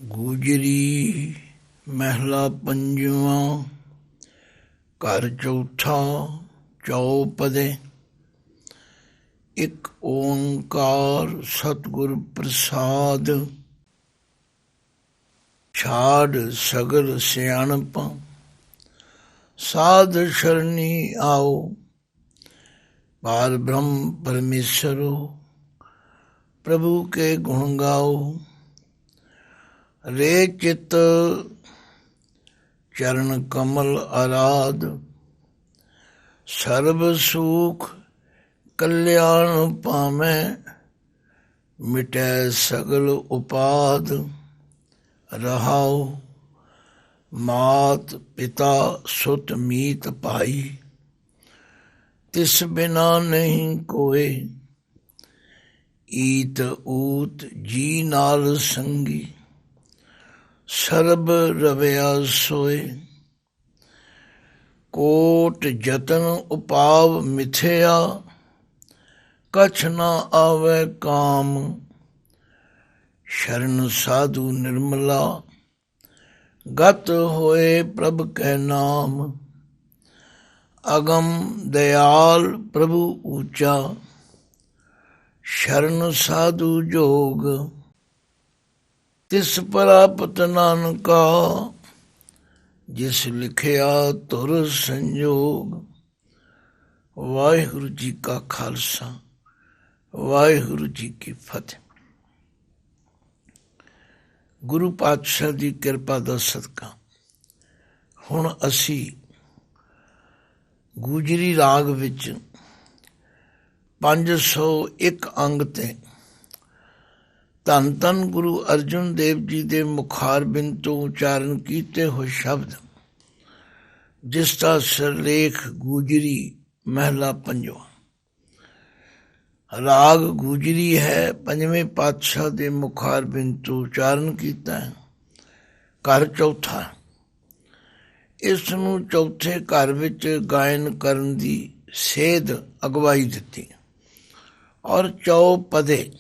ਗੁਜਰੀ ਮਹਿਲਾ ਪੰਜਵਾਂ। ਘਰ ਚੌਥਾ ਚੌਪਦੇ। ਇੱਕ ਓਂਕਾਰ ਸਤਿਗੁਰ ਪ੍ਰਸਾਦ। ਛਾੜ ਸਗਲ ਸਿਆਣਪ ਸਾਧ ਸ਼ਰਣੀ ਆਓ। ਪਾਰ ਬ੍ਰਹਮ ਪਰਮੇਸ਼ਰੋ ਪ੍ਰਭੂ ਕੇ ਗੁਣ ਗਾਓ। ਰੇ ਚਿਤ ਚਰਨ ਕਮਲ ਆਰਾਧ ਸਰਬ ਸੁਖ ਕਲਿਆਣ ਪਾਵੈ। ਮਿਟੈ ਸਗਲ ਉਪਾਦ ਰਹਾਉ। ਮਾਤ ਪਿਤਾ ਸੁਤ ਮੀਤ ਭਾਈ ਤਿਸ ਬਿਨਾ ਨਹੀਂ ਕੋਇ। ਈਤ ਊਤ ਜੀ ਨਾਲ ਸੰਗੀ ਸਰਬ ਰਵਿਆ ਸੋਏ। ਕੋਟ ਜਤਨ ਉਪਾਵ ਮਿਥਿਆ ਕਛ ਨਾ ਆਵੈ ਕਾਮ। ਸ਼ਰਨ ਸਾਧੂ ਨਿਰਮਲਾ ਗਤ ਹੋਏ ਪ੍ਰਭ ਕੈ ਨਾਮ। ਅਗਮ ਦਇਆਲ ਪ੍ਰਭੂ ਊਚਾ ਸ਼ਰਨ ਸਾਧੂ ਜੋਗ। ਤਿਸ ਪ੍ਰਾਪਤ ਨਾਨਕਾ ਜਿਸ ਲਿਖਿਆ ਧੁਰ ਸੰਜੋਗ। ਵਾਹਿਗੁਰੂ ਜੀ ਕਾ ਖਾਲਸਾ ਵਾਹਿਗੁਰੂ ਜੀ ਕੀ ਫਤਿਹ। ਗੁਰੂ ਪਾਤਸ਼ਾਹ ਦੀ ਕਿਰਪਾ ਦਾ ਸਦਕਾ ਹੁਣ ਅਸੀਂ ਗੁਜਰੀ ਰਾਗ ਵਿੱਚ 501 ਅੰਗ ਤੇ ਧੰਨ ਧੰਨ ਗੁਰੂ ਅਰਜਨ ਦੇਵ ਜੀ ਦੇ ਮੁਖਾਰਬਿੰਦ ਤੋਂ ਉਚਾਰਨ ਕੀਤੇ ਹੋਏ ਸ਼ਬਦ, ਜਿਸ ਦਾ ਸਿਰਲੇਖ ਗੁਜਰੀ ਮਹਿਲਾ ਪੰਜਵਾਂ। ਰਾਗ ਗੁਜਰੀ ਹੈ, ਪੰਜਵੇਂ ਪਾਤਸ਼ਾਹ ਦੇ ਮੁਖਾਰਬਿੰਦ ਤੋਂ ਉਚਾਰਨ ਕੀਤਾ ਹੈ। ਘਰ ਚੌਥਾ, ਇਸ ਨੂੰ ਚੌਥੇ ਘਰ ਵਿੱਚ ਗਾਇਨ ਕਰਨ ਦੀ ਸੇਧ ਅਗਵਾਈ ਦਿੱਤੀ ਔਰ ਚੌਪਦੇ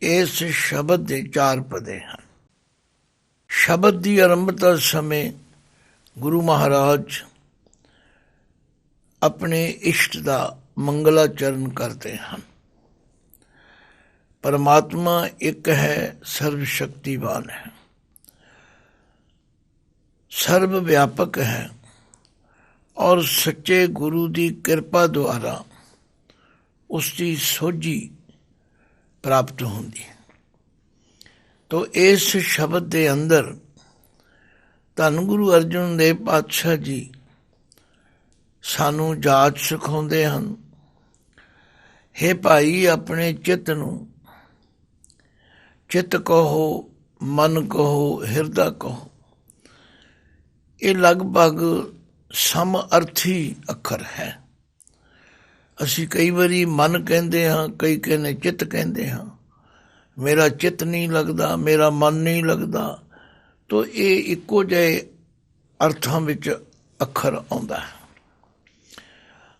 ਇਸ ਸ਼ਬਦ ਦੇ 4 ਪਦੇ ਹਨ। ਸ਼ਬਦ ਦੀ ਆਰੰਭਤਾ ਸਮੇਂ ਗੁਰੂ ਮਹਾਰਾਜ ਆਪਣੇ ਇਸ਼ਟ ਦਾ ਮੰਗਲਾਚਰਨ ਕਰਦੇ ਹਨ। ਪਰਮਾਤਮਾ ਇੱਕ ਹੈ, ਸਰਵ ਸ਼ਕਤੀਵਾਨ ਹੈ, ਸਰਵ ਵਿਆਪਕ ਹੈ ਔਰ ਸੱਚੇ ਗੁਰੂ ਦੀ ਕਿਰਪਾ ਦੁਆਰਾ ਉਸ ਦੀ ਸੋਝੀ ਪ੍ਰਾਪਤ ਹੁੰਦੀ ਹੈ। ਤੋ ਇਸ ਸ਼ਬਦ ਦੇ ਅੰਦਰ ਧੰਨ ਗੁਰੂ ਅਰਜਨ ਦੇਵ ਪਾਤਸ਼ਾਹ ਜੀ ਸਾਨੂੰ ਜਾਚ ਸਿਖਾਉਂਦੇ ਹਨ। ਹੇ ਭਾਈ, ਆਪਣੇ ਚਿੱਤ ਨੂੰ ਚਿੱਤ ਕਹੋ, ਮਨ ਕਹੋ, ਹਿਰਦਾ ਕਹੋ, ਇਹ ਲਗਭਗ ਸਮ ਅਰਥੀ ਅੱਖਰ ਹੈ। ਅਸੀਂ ਕਈ ਵਾਰੀ ਮਨ ਕਹਿੰਦੇ ਹਾਂ, ਕਈ ਕਹਿੰਦੇ ਚਿੱਤ ਕਹਿੰਦੇ ਹਾਂ। ਮੇਰਾ ਚਿੱਤ ਨਹੀਂ ਲੱਗਦਾ, ਮੇਰਾ ਮਨ ਨਹੀਂ ਲੱਗਦਾ। ਤੋ ਇਹ ਇੱਕੋ ਜਿਹੇ ਅਰਥਾਂ ਵਿੱਚ ਅੱਖਰ ਆਉਂਦਾ ਹੈ।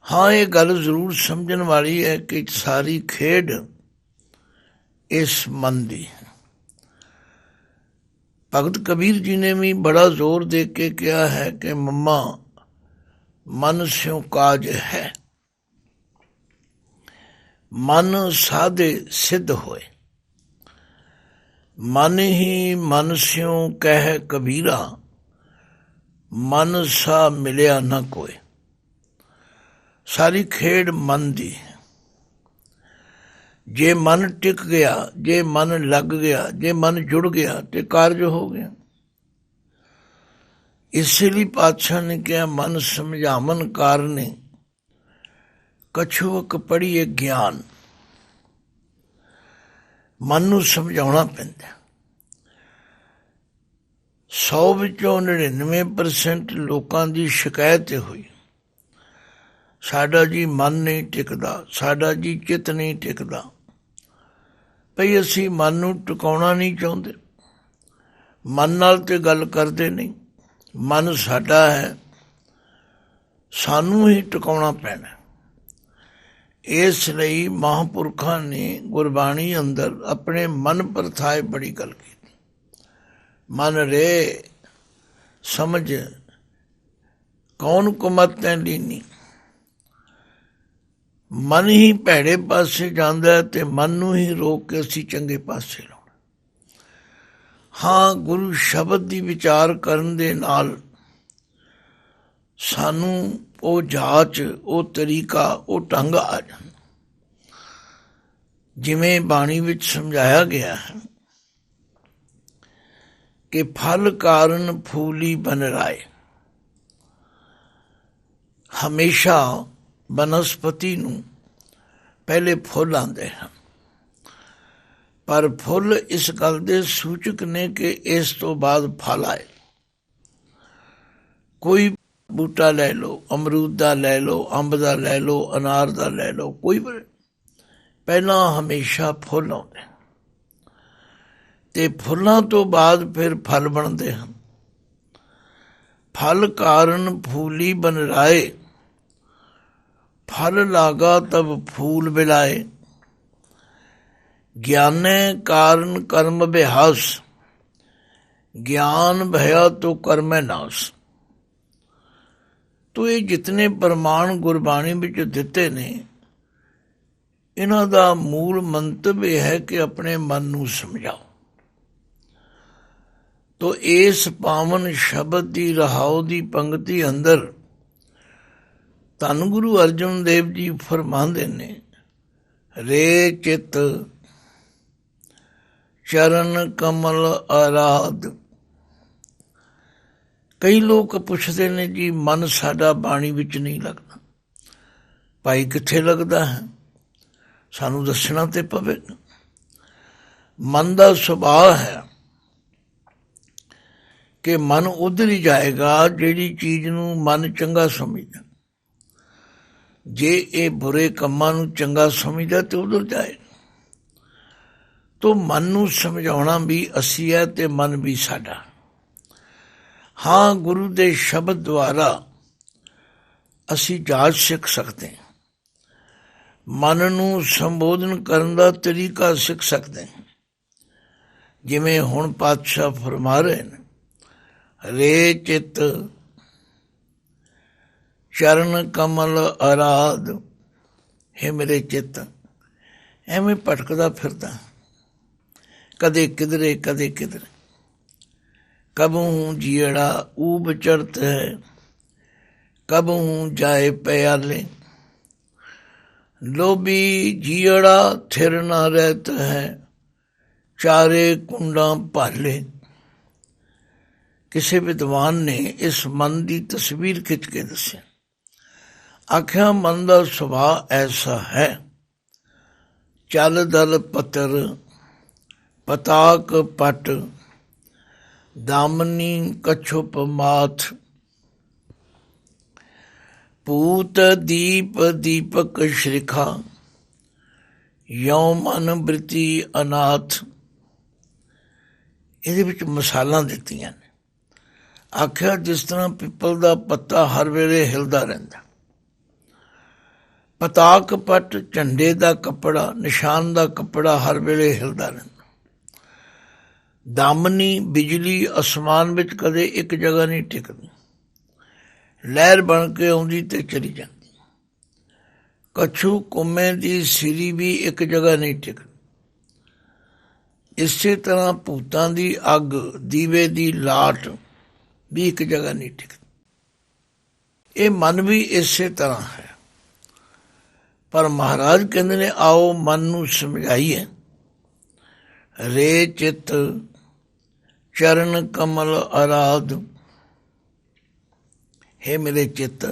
ਹਾਂ, ਇਹ ਗੱਲ ਜ਼ਰੂਰ ਸਮਝਣ ਵਾਲੀ ਹੈ ਕਿ ਸਾਰੀ ਖੇਡ ਇਸ ਮਨ ਦੀ ਹੈ। ਭਗਤ ਕਬੀਰ ਜੀ ਨੇ ਵੀ ਬੜਾ ਜ਼ੋਰ ਦੇ ਕੇ ਕਿਹਾ ਹੈ ਕਿ ਮੰਮਾ ਮਨ ਸਿਉ ਕਾਜ ਹੈ। ਮਨ ਸਾਧੇ ਸਿੱਧ ਹੋਏ, ਮਨ ਹੀ ਮਨ ਸਿਉ ਕਹਿ ਕਬੀਰਾ। ਮਨ ਸਾ ਮਿਲਿਆ ਨਾ ਕੋਏ। ਸਾਰੀ ਖੇਡ ਮਨ ਦੀ ਹੈ। ਜੇ ਮਨ ਟਿਕ ਗਿਆ, ਜੇ ਮਨ ਲੱਗ ਗਿਆ, ਜੇ ਮਨ ਜੁੜ ਗਿਆ ਤੇ ਕਾਰਜ ਹੋ ਗਿਆ। ਇਸੇ ਲਈ ਪਾਤਸ਼ਾਹ ਨੇ ਕਿਹਾ, ਮਨ ਸਮਝਾਵਨ ਕਾਰਨੇ ਕਛੁਕ ਪੜੀਏ ਗਿਆਨ। ਮਨ ਨੂੰ ਸਮਝਾਉਣਾ ਪੈਂਦਾ। 100 ਵਿੱਚੋਂ 99% ਲੋਕਾਂ ਦੀ ਸ਼ਿਕਾਇਤ ਇਹ ਹੋਈ, ਸਾਡਾ ਜੀ ਮਨ ਨਹੀਂ ਟਿਕਦਾ, ਸਾਡਾ ਜੀ ਚਿੱਤ ਨਹੀਂ ਟਿਕਦਾ। ਭਈ ਅਸੀਂ ਮਨ ਨੂੰ ਟਿਕਾਉਣਾ ਨਹੀਂ ਚਾਹੁੰਦੇ, ਮਨ ਨਾਲ ਤੇ ਗੱਲ ਕਰਦੇ ਨਹੀਂ। ਮਨ ਸਾਡਾ ਹੈ, ਸਾਨੂੰ ਹੀ ਟਿਕਾਉਣਾ ਪੈਣਾ। ਇਸ ਲਈ ਮਹਾਂਪੁਰਖਾਂ ਨੇ ਗੁਰਬਾਣੀ ਅੰਦਰ ਆਪਣੇ ਮਨ ਪਰਥਾਏ ਬੜੀ ਗੱਲ ਕੀਤੀ। ਮਨ ਰੇ ਸਮਝ ਕੌਣ ਕੁਮਤੈ ਲੀਨੀ। ਮਨ ਹੀ ਭੈੜੇ ਪਾਸੇ ਜਾਂਦਾ ਤੇ ਮਨ ਨੂੰ ਹੀ ਰੋਕ ਕੇ ਅਸੀਂ ਚੰਗੇ ਪਾਸੇ ਲਾਉਣਾ। ਹਾਂ, ਗੁਰੂ ਸ਼ਬਦ ਦੀ ਵਿਚਾਰ ਕਰਨ ਦੇ ਨਾਲ ਸਾਨੂੰ ਉਹ ਜਾਚ, ਉਹ ਤਰੀਕਾ, ਉਹ ਢੰਗ ਆ ਜਾਂਦਾ। ਜਿਵੇਂ ਬਾਣੀ ਵਿੱਚ ਸਮਝਾਇਆ ਗਿਆ ਹੈ ਕਿ ਫਲ ਕਾਰਨ ਫੂਲੀ ਬਨ ਰਾਏ। ਹਮੇਸ਼ਾ ਬਨਸਪਤੀ ਨੂੰ ਪਹਿਲੇ ਫੁੱਲ ਆਉਂਦੇ ਹਨ, ਪਰ ਫੁੱਲ ਇਸ ਗੱਲ ਦੇ ਸੂਚਕ ਨੇ ਕਿ ਇਸ ਤੋਂ ਬਾਅਦ ਫਲ ਆਏ। ਕੋਈ ਬੂਟਾ ਲੈ ਲਓ, ਅਮਰੂਦ ਦਾ ਲੈ ਲਓ, ਅੰਬ ਦਾ ਲੈ ਲਓ, ਅਨਾਰ ਦਾ ਲੈ ਲਓ, ਕੋਈ ਪਹਿਲਾਂ ਹਮੇਸ਼ਾ ਫੁੱਲ ਆਉਂਦੇ ਤੇ ਫੁੱਲਾਂ ਤੋਂ ਬਾਅਦ ਫਿਰ ਫਲ ਬਣਦੇ ਹਨ। ਫਲ ਕਾਰਨ ਫੂਲੀ ਬਨ ਰਾਏ, ਫਲ ਲਾਗਾ ਤਬ ਫੂਲ ਬਿਲਾਏ। ਗਿਆਨੇ ਕਾਰਨ ਕਰਮ ਬਿਹਾਸ, ਗਿਆਨ ਭਇਆ ਤੋ ਕਰਮੈ ਨਾਸ। ਤੋ ਇਹ ਜਿਤਨੇ ਪ੍ਰਮਾਣ ਗੁਰਬਾਣੀ ਵਿੱਚ ਦਿੱਤੇ ਨੇ, ਇਹਨਾਂ ਦਾ ਮੂਲ ਮੰਤਵ ਇਹ ਹੈ ਕਿ ਆਪਣੇ ਮਨ ਨੂੰ ਸਮਝਾਓ। ਤੋ ਇਸ ਪਾਵਨ ਸ਼ਬਦ ਦੀ ਰਹਾਉ ਦੀ ਪੰਕਤੀ ਅੰਦਰ ਧੰਨ ਗੁਰੂ ਅਰਜਨ ਦੇਵ ਜੀ ਫਰਮਾਉਂਦੇ ਨੇ, ਰੇ ਚਿਤ ਚਰਨ ਕਮਲ ਆਰਾਧ। ਕਈ ਲੋਕ ਪੁੱਛਦੇ ਨੇ ਜੀ ਮਨ ਸਾਡਾ ਬਾਣੀ ਵਿੱਚ ਨਹੀਂ ਲੱਗਦਾ। ਭਾਈ ਕਿੱਥੇ ਲੱਗਦਾ ਹੈ? ਸਾਨੂੰ ਦੱਸਣਾ ਤੇ ਪਵੇਗਾ। ਮਨ ਦਾ ਸੁਭਾਅ ਹੈ ਕਿ ਮਨ ਉਧਰ ਹੀ ਜਾਏਗਾ ਜਿਹੜੀ ਚੀਜ਼ ਨੂੰ ਮਨ ਚੰਗਾ ਸਮਝਦਾ। ਜੇ ਇਹ ਬੁਰੇ ਕੰਮਾਂ ਨੂੰ ਚੰਗਾ ਸਮਝਦਾ ਤੇ ਉਧਰ ਜਾਏਗਾ। ਤੋ ਮਨ ਨੂੰ ਸਮਝਾਉਣਾ ਵੀ ਅਸੀਂ ਹੈ ਤੇ ਮਨ ਵੀ ਸਾਡਾ। ਹਾਂ, ਗੁਰੂ ਦੇ ਸ਼ਬਦ ਦੁਆਰਾ ਅਸੀਂ ਜਾਚ ਸਿੱਖ ਸਕਦੇ ਹਾਂ। ਮਨ ਨੂੰ ਸੰਬੋਧਨ ਕਰਨ ਦਾ ਤਰੀਕਾ ਸਿੱਖ ਸਕਦੇ ਹਾਂ। ਜਿਵੇਂ ਹੁਣ ਪਾਤਸ਼ਾਹ ਫਰਮਾ ਰਹੇ ਨੇ, ਰੇ ਚਿਤ ਚਰਨ ਕਮਲ ਆਰਾਧ। ਹੈ ਮੇਰੇ ਚਿੱਤ, ਐਵੇਂ ਭਟਕਦਾ ਫਿਰਦਾ, ਕਦੇ ਕਿਧਰੇ ਕਦੇ ਕਿਧਰੇ। ਕਬਹੂ ਜੀੜਾ ਊਬ ਚੜਤ ਹੈ, ਕਬਹੂ ਜਾਏ ਪਿਆਲੇ। ਲੋਭੀ ਜੀੜਾ ਥਿਰ ਨਾ ਰਹਿਤ ਹੈ, ਚਾਰੇ ਕੁੰਡਾਂ ਭਾਲੇ। ਕਿਸੇ ਵਿਦਵਾਨ ਨੇ ਇਸ ਮਨ ਦੀ ਤਸਵੀਰ ਖਿੱਚ ਕੇ ਦੱਸਿਆ। ਆਖਿਆ ਮਨ ਦਾ ਸੁਭਾਅ ਐਸਾ ਹੈ, ਚੱਲ ਦਲ ਪੱਤਰ ਪਤਾਕ ਪਟ, ਦਾਮਨੀ ਕਛੁਪ ਮਾਥ। ਪੂਤ ਦੀਪ ਦੀਪਕ ਸ਼੍ਰਿਖਾ, ਯਉ ਮਨ ਬ੍ਰਿਤੀ ਅਨਾਥ। ਇਹਦੇ ਵਿੱਚ ਮਿਸਾਲਾਂ ਦਿੱਤੀਆਂ ਨੇ। ਆਖਿਆ ਜਿਸ ਤਰ੍ਹਾਂ ਪਿੱਪਲ ਦਾ ਪੱਤਾ ਹਰ ਵੇਲੇ ਹਿਲਦਾ ਰਹਿੰਦਾ, ਪਤਾਕ ਪੱਟ ਝੰਡੇ ਦਾ ਕੱਪੜਾ, ਨਿਸ਼ਾਨ ਦਾ ਕੱਪੜਾ ਹਰ ਵੇਲੇ ਹਿਲਦਾ ਰਹਿੰਦਾ। ਦਾਮਨੀ ਬਿਜਲੀ ਅਸਮਾਨ ਵਿੱਚ ਕਦੇ ਇੱਕ ਜਗ੍ਹਾ ਨਹੀਂ ਟਿਕਦੀ, ਲਹਿਰ ਬਣ ਕੇ ਆਉਂਦੀ ਤੇ ਚਲੀ ਜਾਂਦੀ। ਕਛੂ ਕੁੰਮੇ ਦੀ ਸਿਰੀ ਵੀ ਇੱਕ ਜਗ੍ਹਾ ਨਹੀਂ ਟਿਕਦੀ। ਇਸੇ ਤਰ੍ਹਾਂ ਭੂਤਾਂ ਦੀ ਅੱਗ, ਦੀਵੇ ਦੀ ਲਾਟ ਵੀ ਇੱਕ ਜਗ੍ਹਾ ਨਹੀਂ ਟਿਕਦੀ। ਇਹ ਮਨ ਵੀ ਇਸੇ ਤਰ੍ਹਾਂ ਹੈ। ਪਰ ਮਹਾਰਾਜ ਕਹਿੰਦੇ ਨੇ ਆਓ ਮਨ ਨੂੰ ਸਮਝਾਈਏ। ਰੇ ਚਿੱਤ ਚਰਨ ਕਮਲ ਆਰਾਧ। ਹੈ ਮੇਰੇ ਚਿੱਤ,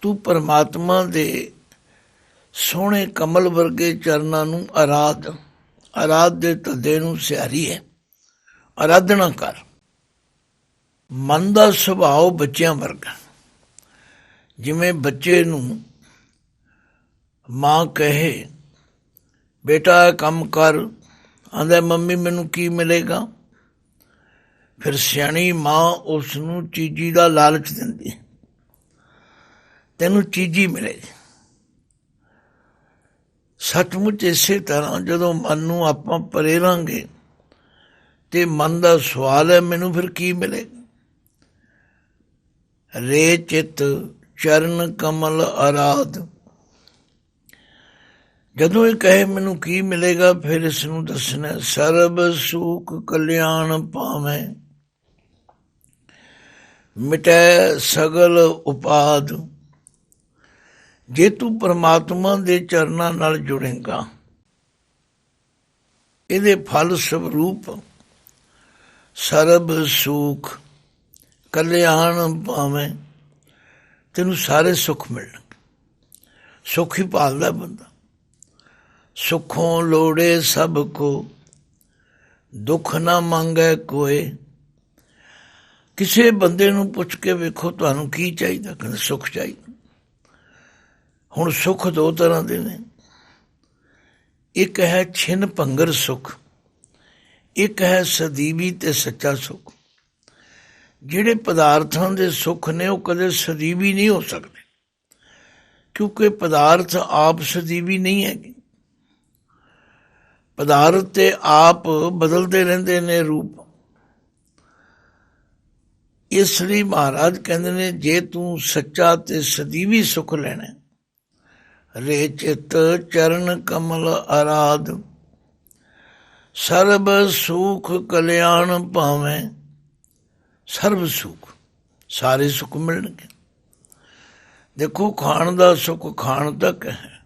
ਤੂੰ ਪਰਮਾਤਮਾ ਦੇ ਸੋਹਣੇ ਕਮਲ ਵਰਗੇ ਚਰਨਾਂ ਨੂੰ ਆਰਾਧ। ਆਰਾਧ ਦੇ ਧੱਦੇ ਨੂੰ ਸਿਹਾਰੀ ਹੈ, ਆਰਾਧਨਾ ਕਰ। ਮਨ ਦਾ ਸੁਭਾਅ ਬੱਚਿਆਂ ਵਰਗਾ। ਜਿਵੇਂ ਬੱਚੇ ਨੂੰ ਮਾਂ ਕਹੇ ਬੇਟਾ ਕੰਮ ਕਰ, ਆਂਦਾ ਮੰਮੀ ਮੈਨੂੰ ਕੀ ਮਿਲੇਗਾ। ਫਿਰ ਸਿਆਣੀ ਮਾਂ ਉਸ ਨੂੰ ਚੀਜ਼ੀ ਦਾ ਲਾਲਚ ਦਿੰਦੀ ਹੈ। ਤੈਨੂੰ ਚੀਜ਼ੀ ਮਿਲੇਗੀ। ਸੱਚਮੁੱਚ ਇਸੇ ਤਰ੍ਹਾਂ ਜਦੋਂ ਮਨ ਨੂੰ ਆਪਾਂ ਪ੍ਰੇਰਾਂਗੇ ਤੇ ਮਨ ਦਾ ਸਵਾਲ ਹੈ ਮੈਨੂੰ ਫਿਰ ਕੀ ਮਿਲੇਗਾ। ਰੇ ਚਿੱਤ ਚਰਨ ਕਮਲ ਅਰਾਧ, ਜਦੋਂ ਇਹ ਕਹੇ ਮੈਨੂੰ ਕੀ ਮਿਲੇਗਾ, ਫਿਰ ਇਸ ਨੂੰ ਦੱਸਣਾ ਸਰਬ ਸੁਖ ਕਲਿਆਣ ਪਾਵੇਂ, ਮਿਟੈ ਸਗਲ ਉਪਾਦ। ਜੇ ਤੂੰ ਪਰਮਾਤਮਾ ਦੇ ਚਰਨਾਂ ਨਾਲ ਜੁੜੇਗਾ, ਇਹਦੇ ਫਲ ਸਵਰੂਪ ਸਰਬ ਸੁਖ ਕਲਿਆਣ ਪਾਵੇਂ, ਤੈਨੂੰ ਸਾਰੇ ਸੁੱਖ ਮਿਲਣਗੇ। ਸੁੱਖ ਹੀ ਭਾਲਦਾ ਬੰਦਾ। ਸੁੱਖੋਂ ਲੋੜੇ ਸਭ ਕੋ, ਦੁੱਖ ਨਾ ਮੰਗੈ ਕੋਏ। ਕਿਸੇ ਬੰਦੇ ਨੂੰ ਪੁੱਛ ਕੇ ਵੇਖੋ ਤੁਹਾਨੂੰ ਕੀ ਚਾਹੀਦਾ, ਕਹਿੰਦੇ ਸੁੱਖ ਚਾਹੀਦਾ। ਹੁਣ ਸੁੱਖ ਦੋ ਤਰ੍ਹਾਂ ਦੇ ਨੇ, ਇੱਕ ਹੈ ਛਿਨ ਭੰਗਰ ਸੁੱਖ, ਇੱਕ ਹੈ ਸਦੀਵੀ ਤੇ ਸੱਚਾ ਸੁੱਖ। ਜਿਹੜੇ ਪਦਾਰਥਾਂ ਦੇ ਸੁੱਖ ਨੇ ਉਹ ਕਦੇ ਸਦੀਵੀ ਨਹੀਂ ਹੋ ਸਕਦੇ, ਕਿਉਂਕਿ ਪਦਾਰਥ ਆਪ ਸਦੀਵੀ ਨਹੀਂ ਹੈਗੇ। ਪਦਾਰਥ ਤੇ ਆਪ ਬਦਲਦੇ ਰਹਿੰਦੇ ਨੇ ਰੂਪ। ਇਸ ਲਈ ਮਹਾਰਾਜ ਕਹਿੰਦੇ ਨੇ ਜੇ ਤੂੰ ਸੱਚਾ ਤੇ ਸਦੀਵੀ ਸੁੱਖ ਲੈਣਾ, ਰੇ ਚਿੱਤ ਚਰਨ ਕਮਲ ਅਰਾਧ, ਸਰਬ ਸੁਖ ਕਲਿਆਣ ਪਾਵੇਂ। ਸਰਬ ਸੁਖ, ਸਾਰੇ ਸੁੱਖ ਮਿਲਣਗੇ। ਦੇਖੋ ਖਾਣ ਦਾ ਸੁੱਖ ਖਾਣ ਤੱਕ ਹੈ,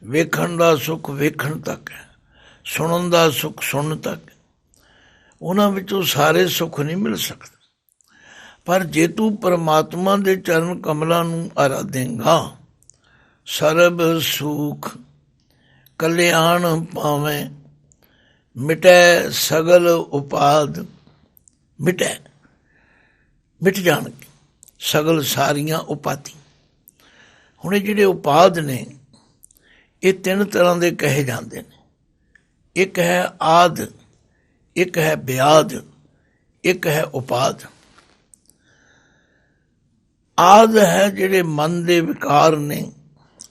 ਵੇਖਣ ਦਾ ਸੁੱਖ ਵੇਖਣ ਤੱਕ ਹੈ, ਸੁਣਨ ਦਾ ਸੁੱਖ ਸੁਣਨ ਤੱਕ। ਉਹਨਾਂ ਵਿੱਚੋਂ ਸਾਰੇ ਸੁੱਖ ਨਹੀਂ ਮਿਲ ਸਕਦੇ। ਪਰ ਜੇ ਤੂੰ ਪਰਮਾਤਮਾ ਦੇ ਚਰਨ ਕਮਲਾਂ ਨੂੰ ਆਰਾਧੇਂਗਾ, ਸਰਬ ਸੁਖ ਕਲਿਆਣ ਪਾਵੇਂ, ਮਿਟੈ ਸਗਲ ਉਪਾਦ। ਮਿਟੈ, ਮਿਟ ਜਾਣਗੇ ਸਗਲ ਸਾਰੀਆਂ ਉਪਾਧੀ। ਹੁਣ ਇਹ ਜਿਹੜੇ ਉਪਾਦ ਨੇ ਇਹ ਤਿੰਨ ਤਰ੍ਹਾਂ ਦੇ ਕਹੇ ਜਾਂਦੇ ਨੇ। ਇੱਕ ਹੈ ਆਦ, ਇੱਕ ਹੈ ਬਿਆਦ, ਇੱਕ ਹੈ ਉਪਾਦ। ਆਦ ਹੈ ਜਿਹੜੇ ਮਨ ਦੇ ਵਿਕਾਰ ਨੇ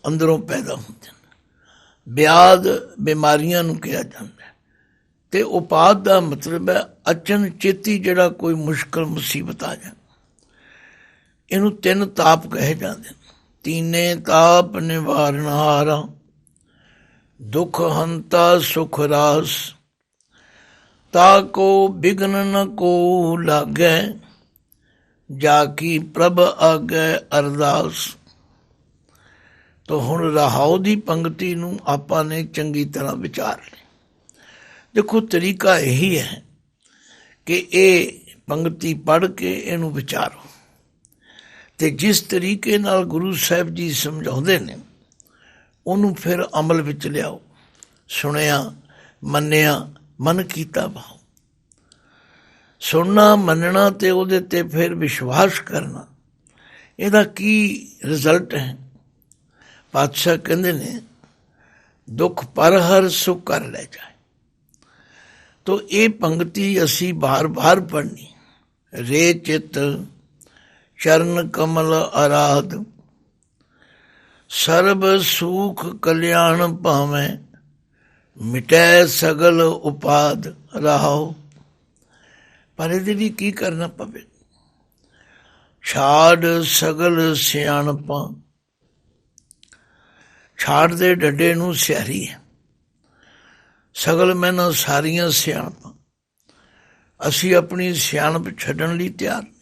ਅੰਦਰੋਂ ਪੈਦਾ ਹੁੰਦੇ ਨੇ। ਬਿਆਦ ਬਿਮਾਰੀਆਂ ਨੂੰ ਕਿਹਾ ਜਾਂਦਾ ਹੈ। ਤੇ ਉਪਾਦ ਦਾ ਮਤਲਬ ਹੈ ਅਚਨ ਚੇਤੀ ਜਿਹੜਾ ਕੋਈ ਮੁਸ਼ਕਲ ਮੁਸੀਬਤ ਆ ਜਾਏ। ਇਹਨੂੰ ਤਿੰਨ ਤਾਪ ਕਹੇ ਜਾਂਦੇ ਨੇ। ਤੀਨੇ ਤਾਪ ਨਿਵਾਰਨਹਾਰਾ, ਦੁੱਖ ਹੰਤਾ ਸੁਖ ਰਾਸ, ਤਾ ਕੋ ਬਿਗਨ ਨ ਕੋ ਲਾਗੈ, ਜਾ ਕੀ ਪ੍ਰਭ ਆਗੈ ਅਰਦਾਸ। ਤੋ ਹੁਣ ਰਹਾਉ ਦੀ ਪੰਕਤੀ ਨੂੰ ਆਪਾਂ ਨੇ ਚੰਗੀ ਤਰ੍ਹਾਂ ਵਿਚਾਰ ਲਿਆ। ਦੇਖੋ ਤਰੀਕਾ ਇਹੀ ਹੈ ਕਿ ਇਹ ਪੰਕਤੀ ਪੜ੍ਹ ਕੇ ਇਹਨੂੰ ਵਿਚਾਰੋ, ਤੇ ਜਿਸ ਤਰੀਕੇ ਨਾਲ ਗੁਰੂ ਸਾਹਿਬ ਜੀ ਸਮਝਾਉਂਦੇ ਨੇ ਉਹਨੂੰ ਫਿਰ ਅਮਲ ਵਿੱਚ ਲਿਆਓ। ਸੁਣਿਆ ਮੰਨਿਆ ਮਨ ਕੀਤਾ ਭਾਉ। ਸੁਣਨਾ ਮੰਨਣਾ ਤੇ ਉਹਦੇ ਤੇ ਫਿਰ ਵਿਸ਼ਵਾਸ ਕਰਨਾ, ਇਹਦਾ ਕੀ ਰਿਜ਼ਲਟ ਹੈ। ਪਾਤਸ਼ਾਹ ਕਹਿੰਦੇ ਨੇ ਦੁੱਖ ਪਰ ਹਰ ਸੁਖ ਕਰ ਲੈ ਜਾਏ। ਤੋ ਇਹ ਪੰਕਤੀ ਅਸੀਂ ਬਾਰ-ਬਾਰ ਪੜ੍ਹਨੀ। ਰੇ ਚਿੱਤ ਚਰਨ ਕਮਲ ਅਰਾਧ, ਸਰਬ ਸੁਖ ਕਲਿਆਣ ਪਾਵੇਂ, ਮਿਟੈ ਸਗਲ ਉਪਾਦ ਰਹਾਉ। ਪਰ ਇਹਦੇ ਲਈ ਕੀ ਕਰਨਾ ਪਵੇ। ਛਾੜ ਸਗਲ ਸਿਆਣਪਾਂ, ਛਾੜ ਦੇ ਡੱਡੇ ਨੂੰ ਸਿਆਰੀ ਹੈ। ਸਗਲ ਮੈਨਾਂ ਸਾਰੀਆਂ ਸਿਆਣਪਾਂ। ਅਸੀਂ ਆਪਣੀ ਸਿਆਣਪ ਛੱਡਣ ਲਈ ਤਿਆਰ ਨਹੀਂ।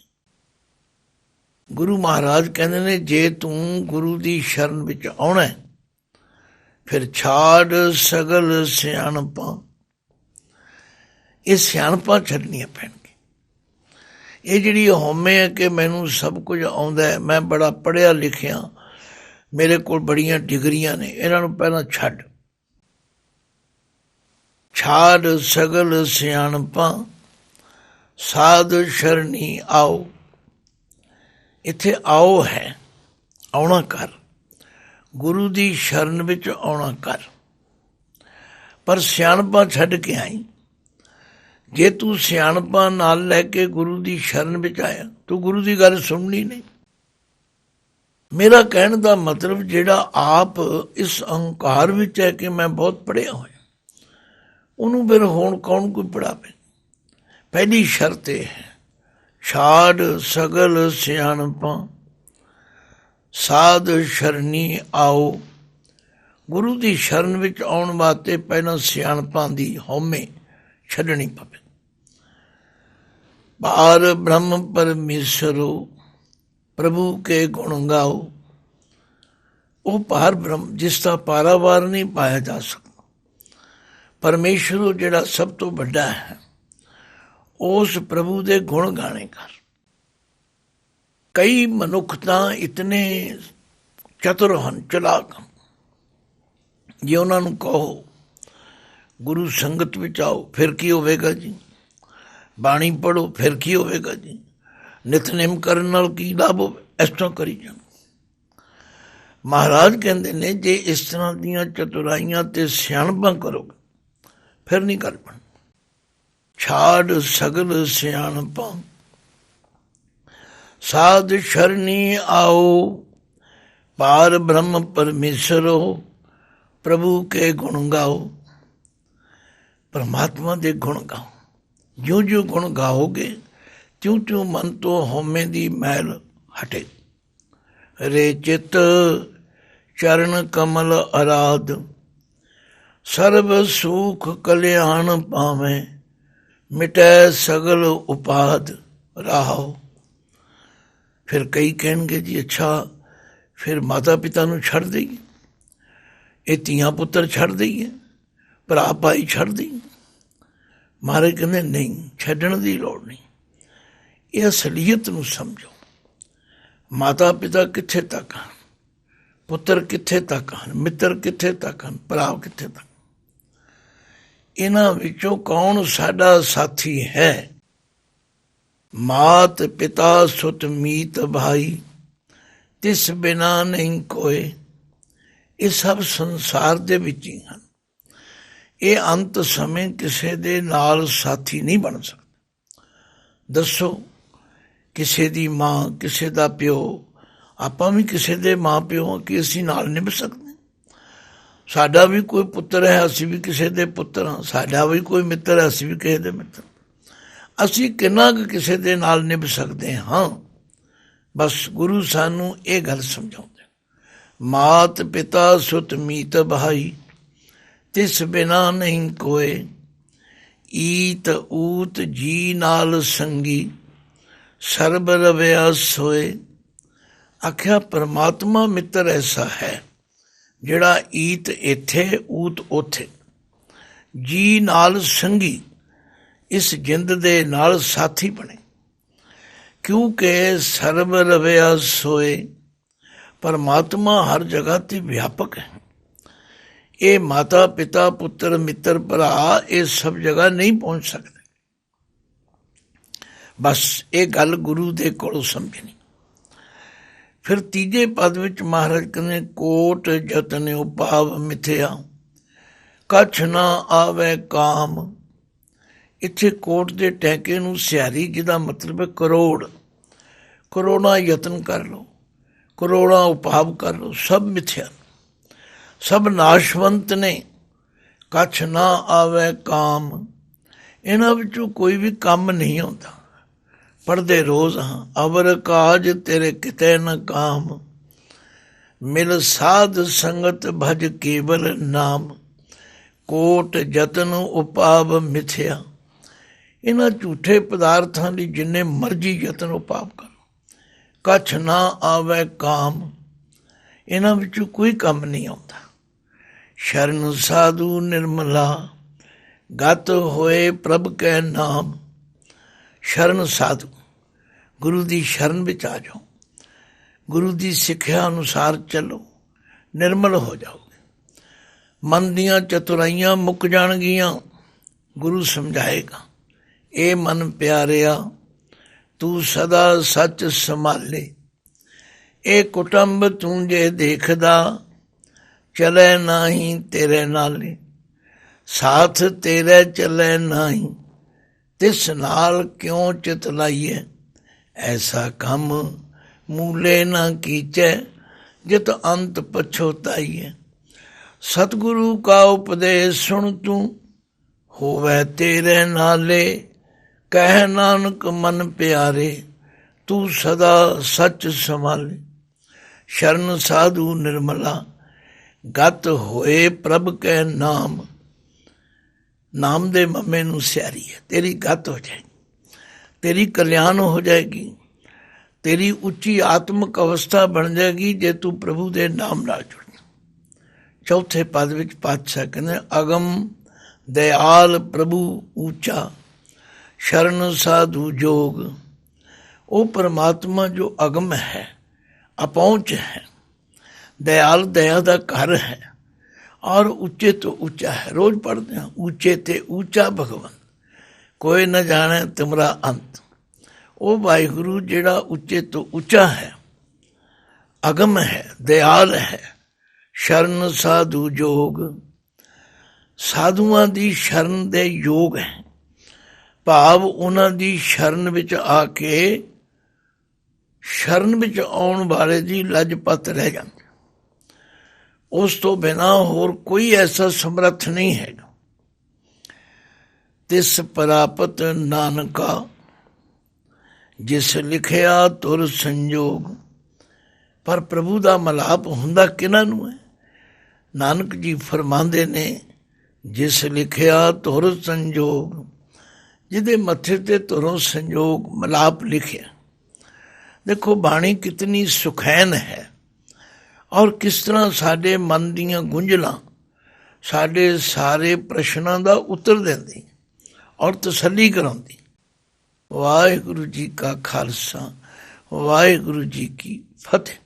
ਗੁਰੂ ਮਹਾਰਾਜ ਕਹਿੰਦੇ ਨੇ ਜੇ ਤੂੰ ਗੁਰੂ ਦੀ ਸ਼ਰਨ ਵਿੱਚ ਆਉਣਾ ਫਿਰ ਛਾੜ ਸਗਲ ਸਿਆਣਪਾਂ। ਇਹ ਸਿਆਣਪਾਂ ਛੱਡਣੀਆਂ ਪੈਣਗੀਆਂ। ਇਹ ਜਿਹੜੀ ਹਉਮੈ ਹੈ ਕਿ ਮੈਨੂੰ ਸਭ ਕੁਝ ਆਉਂਦਾ ਹੈ, ਮੈਂ ਬੜਾ ਪੜ੍ਹਿਆ ਲਿਖਿਆ, ਮੇਰੇ ਕੋਲ ਬੜੀਆਂ ਡਿਗਰੀਆਂ ਨੇ, ਇਹਨਾਂ ਨੂੰ ਪਹਿਲਾਂ ਛੱਡ। ਛਾੜ ਸਗਲ ਸਿਆਣਪਾਂ, ਸਾਧ ਸ਼ਰਣੀ ਆਓ। ਇੱਥੇ ਆਓ ਹੈ, ਆਉਣਾ ਕਰ, ਗੁਰੂ ਦੀ ਸ਼ਰਨ ਵਿੱਚ ਆਉਣਾ ਕਰ। ਪਰ ਸਿਆਣਪਾਂ ਛੱਡ ਕੇ ਆਈ। ਜੇ ਤੂੰ ਸਿਆਣਪਾਂ ਨਾਲ ਲੈ ਕੇ ਗੁਰੂ ਦੀ ਸ਼ਰਨ ਵਿੱਚ ਆਇਆ, ਤੂੰ ਗੁਰੂ ਦੀ ਗੱਲ ਸੁਣਨੀ ਨਹੀਂ। ਮੇਰਾ ਕਹਿਣ ਦਾ ਮਤਲਬ ਜਿਹੜਾ ਆਪ ਇਸ ਅਹੰਕਾਰ ਵਿੱਚ ਹੈ ਕਿ ਮੈਂ ਬਹੁਤ ਪੜ੍ਹਿਆ ਹੋਇਆ, ਉਹਨੂੰ ਫਿਰ ਹੁਣ ਕੌਣ ਕੋਈ ਪੜ੍ਹਾਵੇ। ਪਹਿਲੀ ਸ਼ਰਤ ਇਹ ਹੈ, ਛਾੜ ਸਗਲ ਸਿਆਣਪਾਂ ਸਾਧ ਸ਼ਰਨੀ ਆਓ। ਗੁਰੂ ਦੀ ਸ਼ਰਨ ਵਿੱਚ ਆਉਣ ਵਾਸਤੇ ਪਹਿਲਾਂ ਸਿਆਣਪਾਂ ਦੀ ਹਉਮੈ ਛੱਡਣੀ ਪਵੇ। ਪਾਰ ਬ੍ਰਹਮ ਪਰਮੇਸ਼ਰੋ ਪ੍ਰਭੂ ਕੇ ਗੁਣ ਗਾਓ। ਉਹ ਪਾਰ ਬ੍ਰਹਮ ਜਿਸ ਦਾ ਪਾਰਾਵਾਰ ਨਹੀਂ ਪਾਇਆ ਜਾ ਸਕਦਾ, ਪਰਮੇਸ਼ਰ ਜਿਹੜਾ ਸਭ ਤੋਂ ਵੱਡਾ ਹੈ, ਉਸ ਪ੍ਰਭੂ ਦੇ ਗੁਣ ਗਾਣੇ ਕਰ। ਕਈ ਮਨੁੱਖ ਤਾਂ ਇਤਨੇ ਚਤੁਰ ਹਨ, ਚਲਾਕ ਹਨ, ਜੇ ਉਹਨਾਂ ਨੂੰ ਕਹੋ ਗੁਰੂ ਸੰਗਤ ਵਿੱਚ ਆਓ, ਫਿਰ ਕੀ ਹੋਵੇਗਾ ਜੀ, ਬਾਣੀ ਪੜ੍ਹੋ, ਫਿਰ ਕੀ ਹੋਵੇਗਾ ਜੀ, ਨਿਤਨੇਮ ਕਰਨ ਨਾਲ ਕੀ ਲਾਭ ਹੋਵੇ, ਇਸ ਤਰ੍ਹਾਂ ਕਰੀ ਜਾਣ। ਮਹਾਰਾਜ ਕਹਿੰਦੇ ਨੇ ਜੇ ਇਸ ਤਰ੍ਹਾਂ ਦੀਆਂ ਚਤੁਰਾਈਆਂ ਤੇ ਸਿਆਣਪਾਂ ਕਰੋਗੇ ਫਿਰ ਨਹੀਂ ਕਰ ਪਾਣਾ। ਛਾੜ ਸਗਲ ਸਿਆਣਪਾਂ ਸਾਧ ਸ਼ਰਨੀ ਆਓ। ਪਾਰ ਬ੍ਰਹਮ ਪਰਮੇਸ਼ਰੋ ਪ੍ਰਭੂ ਕੇ ਗੁਣ ਗਾਓ। ਪਰਮਾਤਮਾ ਦੇ ਗੁਣ ਗਾਓ। ਜਿਉਂ ਜਿਉਂ ਗੁਣ ਗਾਓਗੇ ਤਿਉਂ ਤਿਉਂ ਮਨ ਤੋਂ ਹਉਮੈ ਦੀ ਮੈਲ ਹਟੇ। ਰੇ ਚਿਤ ਚਰਨ ਕਮਲ ਅਰਾਧ ਸਰਬ ਸੁਖ ਕਲਿਆਣ ਪਾਵੇਂ। ਮਿਟੈ ਸਗਲ ਉਪਾਦ ਰਾਹੋ। ਫਿਰ ਕਈ ਕਹਿਣਗੇ ਜੀ ਅੱਛਾ ਫਿਰ ਮਾਤਾ ਪਿਤਾ ਨੂੰ ਛੱਡ ਦੇਈਏ, ਇਹ ਧੀਆਂ ਪੁੱਤਰ ਛੱਡ ਦੇਈਏ, ਭਰਾ ਭਾਈ ਛੱਡ ਦੇਈਏ। ਮਹਾਰਾਜ ਕਹਿੰਦੇ ਨਹੀਂ, ਛੱਡਣ ਦੀ ਲੋੜ ਨਹੀਂ। ਇਹ ਅਸਲੀਅਤ ਨੂੰ ਸਮਝੋ। ਮਾਤਾ ਪਿਤਾ ਕਿੱਥੇ ਤੱਕ ਹਨ, ਪੁੱਤਰ ਕਿੱਥੇ ਤੱਕ ਹਨ, ਮਿੱਤਰ ਕਿੱਥੇ ਤੱਕ ਹਨ, ਭਰਾ ਕਿੱਥੇ ਤੱਕ। ਇਹਨਾਂ ਵਿੱਚੋਂ ਕੌਣ ਸਾਡਾ ਸਾਥੀ ਹੈ? ਮਾਤ ਪਿਤਾ ਸੁਤ ਮੀਤ ਭਾਈ ਤਿਸ ਬਿਨਾ ਨਹੀਂ ਕੋਏ। ਇਹ ਸਭ ਸੰਸਾਰ ਦੇ ਵਿੱਚ ਹੀ ਹਨ। ਇਹ ਅੰਤ ਸਮੇਂ ਕਿਸੇ ਦੇ ਨਾਲ ਸਾਥੀ ਨਹੀਂ ਬਣ ਸਕਦਾ। ਦੱਸੋ, ਕਿਸੇ ਦੀ ਮਾਂ, ਕਿਸੇ ਦਾ ਪਿਓ, ਆਪਾਂ ਵੀ ਕਿਸੇ ਦੇ ਮਾਂ ਪਿਓ ਕਿ ਅਸੀਂ ਨਾਲ ਨਿਭ ਸਕਦੇ? ਸਾਡਾ ਵੀ ਕੋਈ ਪੁੱਤਰ ਹੈ, ਅਸੀਂ ਵੀ ਕਿਸੇ ਦੇ ਪੁੱਤਰ ਹਾਂ। ਸਾਡਾ ਵੀ ਕੋਈ ਮਿੱਤਰ ਹੈ, ਅਸੀਂ ਵੀ ਕਿਸੇ ਦੇ ਮਿੱਤਰ। ਅਸੀਂ ਕਿੰਨਾ ਕੁ ਕਿਸੇ ਦੇ ਨਾਲ ਨਿਭ ਸਕਦੇ ਹਾਂ? ਬਸ ਗੁਰੂ ਸਾਨੂੰ ਇਹ ਗੱਲ ਸਮਝਾਉਂਦੇ, ਮਾਤ ਪਿਤਾ ਸੁਤ ਮੀਤ ਭਾਈ ਤਿਸ ਬਿਨਾ ਨਹੀਂ ਕੋਏ। ਈਤ ਊਤ ਜੀ ਨਾਲ ਸੰਗੀ ਸਰਬ ਰਵਿਆ ਸੋਏ। ਆਖਿਆ ਪਰਮਾਤਮਾ ਮਿੱਤਰ ਐਸਾ ਹੈ ਜਿਹੜਾ ਈਤ ਇੱਥੇ ਊਤ ਉੱਥੇ, ਜੀ ਨਾਲ ਸੰਗੀ ਇਸ ਜਿੰਦ ਦੇ ਨਾਲ ਸਾਥੀ ਬਣੇ। ਕਿਉਂਕਿ ਸਰਬ ਰਵਿਆ ਸੋਏ, ਪਰਮਾਤਮਾ ਹਰ ਜਗ੍ਹਾ ਤੇ ਵਿਆਪਕ ਹੈ। ਇਹ ਮਾਤਾ ਪਿਤਾ ਪੁੱਤਰ ਮਿੱਤਰ ਭਰਾ ਇਹ ਸਭ ਜਗ੍ਹਾ ਨਹੀਂ ਪਹੁੰਚ ਸਕਦੇ। ਬਸ ਇਹ ਗੱਲ ਗੁਰੂ ਦੇ ਕੋਲੋਂ ਸਮਝਣੀ। ਫਿਰ ਤੀਜੇ ਪਦ ਵਿੱਚ ਮਹਾਰਾਜ ਕਹਿੰਦੇ ਕੋਟ ਜਤਨ ਉਪਾਵ ਮਿਥਿਆ ਕਛ ਨਾ ਆਵੇ ਕਾਮ। ਇੱਥੇ ਕੋਟ ਦੇ ਟੈਂਕੇ ਨੂੰ ਸਿਆਰੀ, ਜਿਹਦਾ ਮਤਲਬ ਹੈ ਕਰੋੜ। ਕਰੋੜਾਂ ਯਤਨ ਕਰ ਲਓ, ਕਰੋੜਾਂ ਉਪਾਵ ਕਰ ਲਓ, ਸਭ ਮਿਥਿਆ, ਸਭ ਨਾਸ਼ਵੰਤ ਨੇ। ਕਛ ਨਾ ਆਵੇ ਕਾਮ, ਇਹਨਾਂ ਵਿੱਚੋਂ ਕੋਈ ਵੀ ਕੰਮ ਨਹੀਂ ਆਉਂਦਾ। ਪੜ੍ਹਦੇ ਰੋਜ਼ ਹਾਂ, ਅਵਰ ਕਾਜ ਤੇਰੇ ਕਿਤੇ ਨ ਕਾਮ। ਮਿਲ ਸਾਧ ਸੰਗਤ ਭਜ ਕੇਵਲ ਨਾਮ। ਕੋਟ ਜਤਨ ਉਪਾਵ ਮਿਥਿਆ। ਇਹਨਾਂ ਝੂਠੇ ਪਦਾਰਥਾਂ ਲਈ ਜਿੰਨੇ ਮਰਜ਼ੀ ਯਤਨ ਉਪਾਵ ਕਰੋ, ਕਛ ਨਾ ਆਵੇ ਕਾਮ, ਇਹਨਾਂ ਵਿੱਚੋਂ ਕੋਈ ਕੰਮ ਨਹੀਂ ਆਉਂਦਾ। ਸ਼ਰਨ ਸਾਧੂ ਨਿਰਮਲਾ ਗਤ ਹੋਏ ਪ੍ਰਭ ਕੈ ਨਾਮ। ਸ਼ਰਨ ਸਾਧੂ, ਗੁਰੂ ਦੀ ਸ਼ਰਨ ਵਿੱਚ ਆ ਜਾਓ, ਗੁਰੂ ਦੀ ਸਿੱਖਿਆ ਅਨੁਸਾਰ ਚੱਲੋ, ਨਿਰਮਲ ਹੋ ਜਾਓਗੇ। ਮਨ ਦੀਆਂ ਚਤੁਰਾਈਆਂ ਮੁੱਕ ਜਾਣਗੀਆਂ। ਗੁਰੂ ਸਮਝਾਏਗਾ, ਇਹ ਮਨ ਪਿਆਰਿਆ ਤੂੰ ਸਦਾ ਸੱਚ ਸੰਭਾਲੇ। ਇਹ ਕੁਟੰਬ ਤੂੰ ਜੇ ਦੇਖਦਾ ਚਲੇ ਨਾਹੀਂ ਤੇਰੇ ਨਾਲੇ। ਸਾਥ ਤੇਰੇ ਚਲੇ ਨਾਹੀਂ ਤਿਸ ਨਾਲ ਕਿਉਂ ਚਿਤ ਲਾਈਏ। ਐਸਾ ਕੰਮ ਮੂਲੇ ਨਾ ਕੀਚੈ जित अंत पछोताइए। सतगुरु का उपदेश सुन तू, होवै तेरे नाले। कह नानक मन प्यारे, तू सदा सच संभाले। शरण साधु निर्मला, गत होए प्रभ कै नाम। नाम दे मम्मे नू सियारी है, तेरी गत हो जाएगी, तेरी कल्याण हो जाएगी, तेरी उच्ची आत्मक अवस्था बन जाएगी जे तू प्रभु दे नाम नाल जुड़। चौथे पद विच पातशाह कहते अगम दयाल प्रभु ऊंचा, शरण साधु जोग। वो परमात्मा जो अगम है, अपहुंच है, दयाल दया का घर है और ऊंचे तो ऊंचा है। रोज पढ़ते हैं ऊंचे ते ऊंचा भगवान, कोई न जाने तुमरा अंत। वो वाहिगुरु जेड़ा ऊंचे तो ऊंचा है, अगम है, दयाल है, शरण साधु जोग। साधुआं दी शरण दे योग है, भाव उन्हां दी शरण विच आके शरण विच आउण वाले दी लजपत रह जांदी। उस तो बिना होर कोई ऐसा समर्थ नहीं है। तिस प्रापत नानका, जिस लिखिया तुर संजोग। पर प्रभु का मलाप हुंदा किन्हां नूं है? नानक जी फरमांदे ने, जिस लिखिया तुर संजोग, जिहदे मत्थे ते तुरों संजोग मलाप लिखिया। देखो बाणी कितनी सुखैन है और किस तरह साडे मन दीयां गुंझलां, साडे सारे प्रश्नां दा उत्तर देंदी और तसल्ली कराउंदी। वाहिगुरु जी का खालसा, वाहिगुरु जी की फतेह।